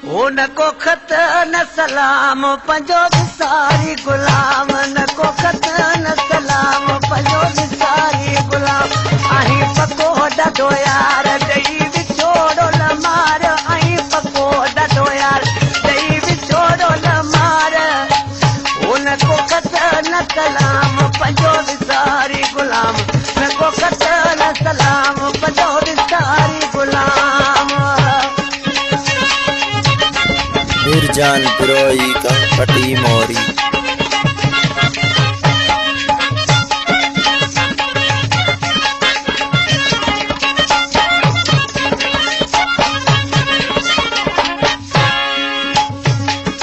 ओ न को खत न सलाम पंजो सारी गुलाम न को खत न सलाम पंजो सारी गुलाम आई पको डो यार दई विछोड़ो न मार आई पको डो यार दई विछोड़ो न मार ओ न को खत न सलाम पंजो सारी गुलाम न को खत न सलाम पंजो सारी गुलाम मीरजान बिरोई कंपटी मोरी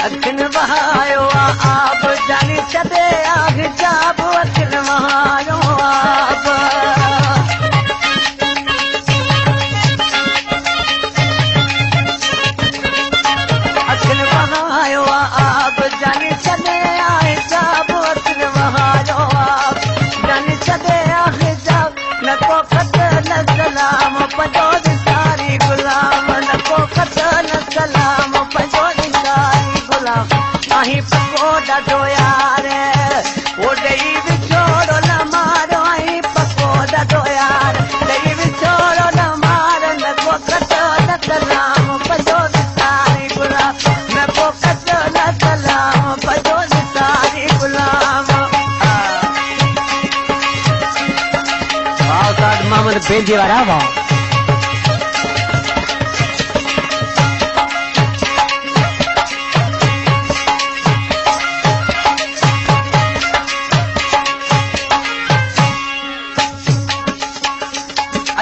अखिन बहायो आप जानी छदे आग जाब अखिन बहायो आप अखिन बहायो आप जानी छदे आग जाब अखिन बहायो आप जानी छदे आग जाब न को खत न सलाम पंजो सारी गुलाम न को खत न सलाम पंजो सारी गुलाम आई पको डो यार ओ दई विछोड़ो न मारो आई पको डो यार दई विछोड़ो न मार न को खत न सलाम पंजो सारी गुलाम न को खत न सलाम पंजो सारी गुलाम वाह साड मोहम्मद बेंदी वाला वाह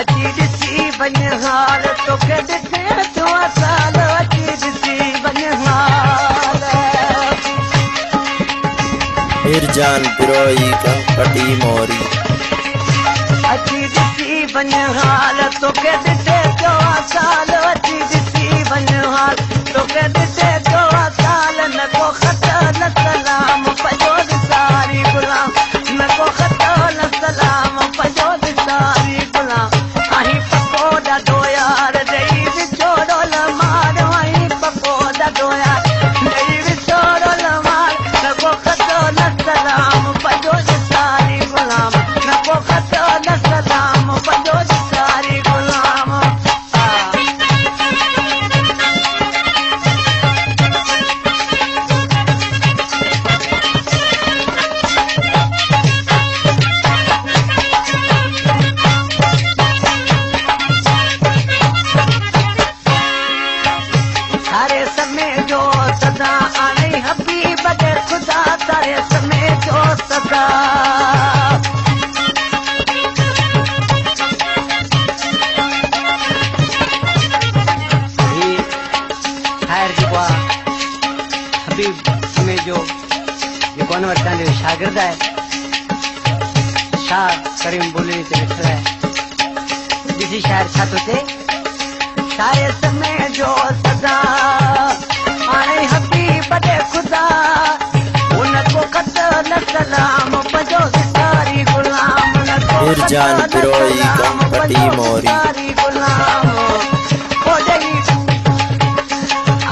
अची ॾिसी वञ हाल तोखे ॾिठे थो साल अची ॾिसी वञ हाल मीरजान बिरोई कंपटी मोरी अची ॾिसी वञ हाल तोखे ॾिठे थो साल अची ॾिसी वञ हाल तोखे ॾिठे थो साल न को खत न सलाम पंजो सारी गुलाम न को खत न सलाम पंजो सारी गुलाम आई पको डो यार दई विछोड़ो न मार आई पको डो यार दई विछोड़ो न मार न को खत न सलाम पंजो सारी गुलाम न को खत न सलाम पंजो सारी गुलाम सारे समय जो सदा आने हबीब दे खुदा सारे समय जो सदा खैर जो हबीब समय जो ये कौन वरता है शागिर्द है शाह करीम बोली से लिखा है किसी शायर छात्र से सारे समय जो सदा आने हबीब दे खुदा उनको खत न सलाम पंजो सारी गुलाम मीरजान बिरोई कंपटी मोरी सारी गुलाम ओ दई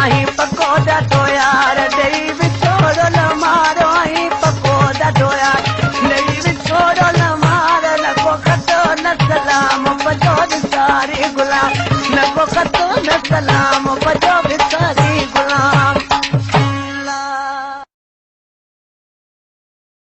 आई पको डो यार दई विछोड़ो न मारो आई पको डो यार दई विछोड़ो न मार न को खत न सलाम पंजो सारी गुलाम न को खत न सलाम पंजो